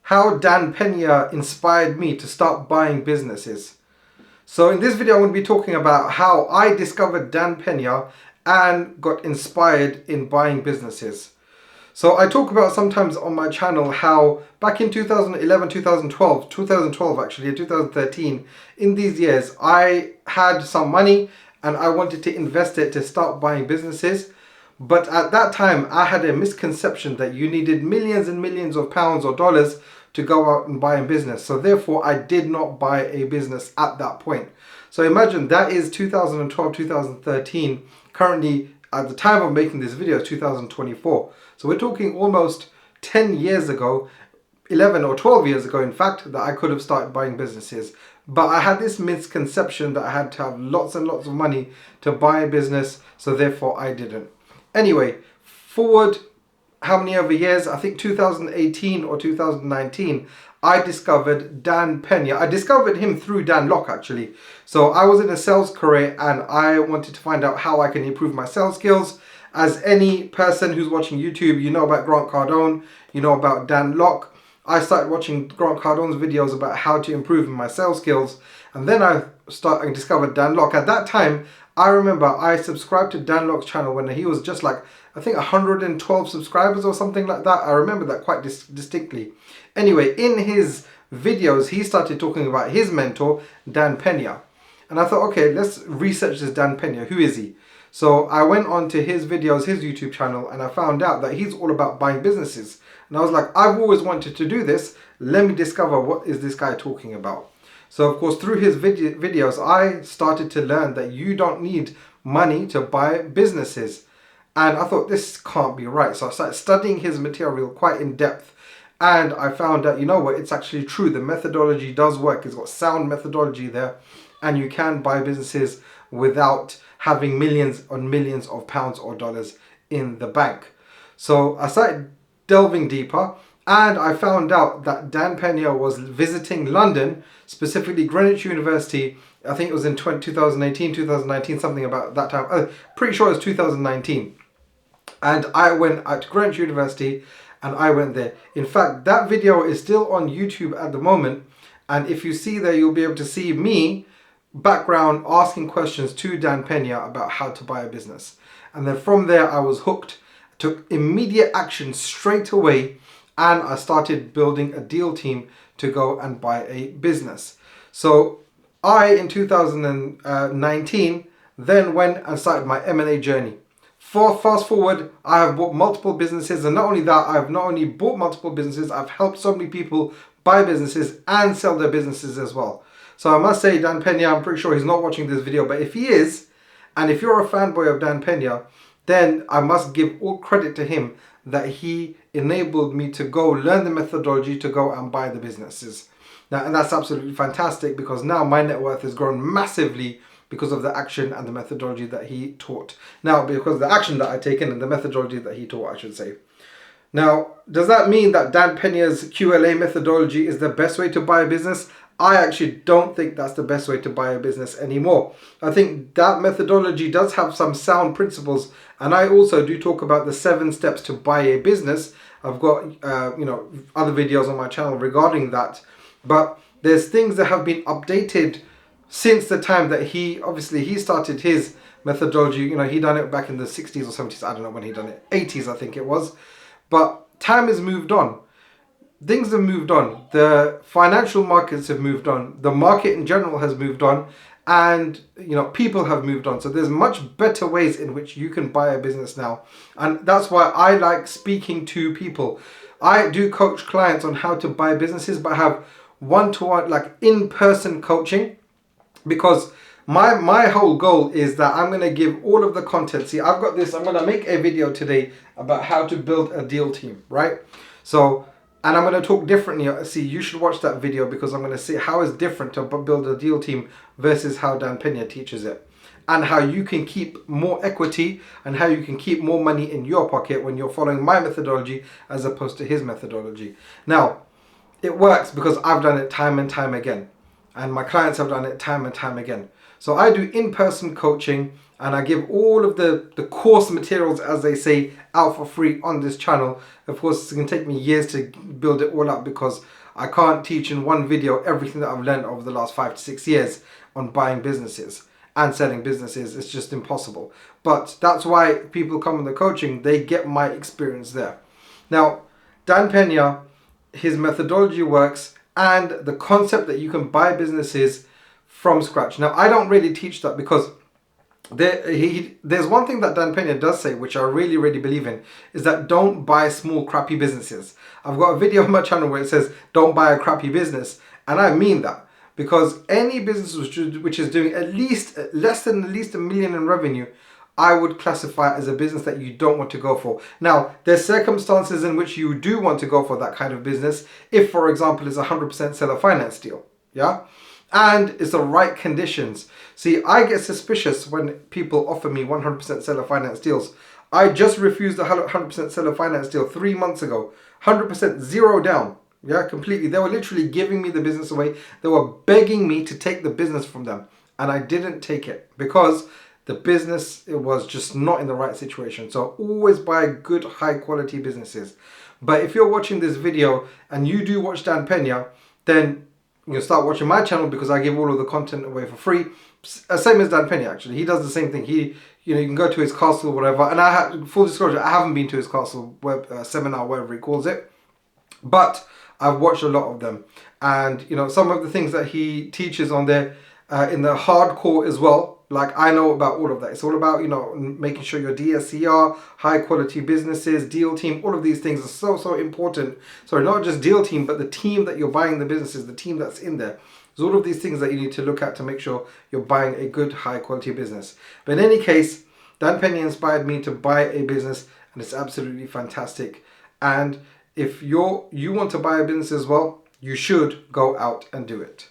how Dan Pena inspired me to start buying businesses. So in this video, I'm going to be talking about how I discovered Dan Pena and got inspired in buying businesses. So I talk about sometimes on my channel how back in 2011, 2012 actually, 2013, in these years, I had some money and I wanted to invest it to start buying businesses. But at that time, I had a misconception that you needed millions and millions of pounds or dollars to go out and buy a business. So therefore, I did not buy a business at that point. So imagine that is 2012, 2013. Currently, at the time of making this video, 2024. So we're talking almost 10 years ago, 11 or 12 years ago, in fact, that I could have started buying businesses. But I had this misconception that I had to have lots and lots of money to buy a business. So therefore, I didn't. Anyway, forward how many other years? I think 2018 or 2019, I discovered Dan Pena. I discovered him through Dan Lok actually. So I was in a sales career and I wanted to find out how I can improve my sales skills. As any person who's watching YouTube, you know about Grant Cardone, you know about Dan Lok. I started watching Grant Cardone's videos about how to improve my sales skills. And then I discovered Dan Lok. At that time, I remember I subscribed to Dan Lok's channel when he was just like, I think 112 subscribers or something like that. I remember that quite distinctly. Anyway, in his videos, he started talking about his mentor, Dan Pena. And I thought, okay, let's research this Dan Pena. Who is he? So I went on to his videos, his YouTube channel, and I found out that he's all about buying businesses. And I was like, I've always wanted to do this. Let me discover what is this guy talking about. So of course, through his videos, I started to learn that you don't need money to buy businesses. And I thought, this can't be right. So I started studying his material quite in depth. And I found out, you know what, it's actually true. The methodology does work. It's got sound methodology there. And you can buy businesses without having millions on millions of pounds or dollars in the bank. So I started delving deeper. And I found out that Dan Pena was visiting London, specifically Greenwich University. I think it was in 2018, 2019, something about that time. Pretty sure it was 2019. And I went out to Greenwich University and I went there. In fact, that video is still on YouTube at the moment. And if you see there, you'll be able to see me, background, asking questions to Dan Pena about how to buy a business. And then from there, I was hooked, took immediate action straight away. And I started building a deal team to go and buy a business. So I, in 2019, then went and started my M&A journey. Fast forward, I have bought multiple businesses. And not only that, I've not only bought multiple businesses, I've helped so many people buy businesses and sell their businesses as well. So I must say, Dan Pena, I'm pretty sure he's not watching this video. But if he is, and if you're a fanboy of Dan Pena, then I must give all credit to him that he enabled me to go learn the methodology to go and buy the businesses. Now, and that's absolutely fantastic because now my net worth has grown massively because of the action and the methodology that he taught. Now, because of the action that I've taken and the methodology that he taught, I should say. Now, does that mean that Dan Pena's QLA methodology is the best way to buy a business? I actually don't think that's the best way to buy a business anymore. I think that methodology does have some sound principles, and I also do talk about the 7 steps to buy a business. I've got other videos on my channel regarding that, but there's things that have been updated since the time that he started his methodology. You know, he done it back in the 60s or 70s. I don't know when he done it. 80s, I think it was. But time has moved on. Things have moved on. The financial markets have moved on. The market in general has moved on. And, people have moved on. So there's much better ways in which you can buy a business now. And that's why I like speaking to people. I do coach clients on how to buy businesses, but I have one-to-one, like in-person coaching. Because my whole goal is that I'm going to give all of the content. See, I've got this. I'm going to make a video today about how to build a deal team, right? So... and I'm going to talk differently. See, you should watch that video because I'm going to see how it's different to build a deal team versus how Dan Pena teaches it. And how you can keep more equity and how you can keep more money in your pocket when you're following my methodology as opposed to his methodology. Now, it works because I've done it time and time again. and my clients have done it time and time again. So I do in-person coaching, and I give all of the course materials, as they say, out for free on this channel. Of course, it's going to take me years to build it all up because I can't teach in one video everything that I've learned over the last 5 to 6 years on buying businesses and selling businesses. It's just impossible. But that's why people come in the coaching, they get my experience there. Now, Dan Pena, his methodology works, and the concept that you can buy businesses from scratch. Now, I don't really teach that because there's one thing that Dan Pena does say, which I really, really believe in, is that don't buy small, crappy businesses. I've got a video on my channel where it says, don't buy a crappy business. And I mean that, because any business which is doing at least $1 million in revenue, I would classify it as a business that you don't want to go for. Now, there's circumstances in which you do want to go for that kind of business. If, for example, it's a 100% seller finance deal, yeah? And it's the right conditions. See, I get suspicious when people offer me 100% seller finance deals. I just refused a 100% seller finance deal 3 months ago. 100% zero down. Yeah, completely. They were literally giving me the business away. They were begging me to take the business from them. And I didn't take it because the business, it was just not in the right situation. So always buy good, high quality businesses. But if you're watching this video and you do watch Dan Pena, then you start watching my channel because I give all of the content away for free. Same as Dan Pena, actually. He does the same thing. You can go to his castle or whatever. And full disclosure, I haven't been to his castle seminar, whatever he calls it. But I've watched a lot of them. And, some of the things that he teaches on there in the hardcore as well, like I know about all of that. It's all about, making sure your DSCR, high quality businesses, deal team, all of these things are so, so important. Sorry, not just deal team, but the team that you're buying the businesses, the team that's in there. There's all of these things that you need to look at to make sure you're buying a good, high quality business. But in any case, Dan Pena inspired me to buy a business, and it's absolutely fantastic. And if you want to buy a business as well, you should go out and do it.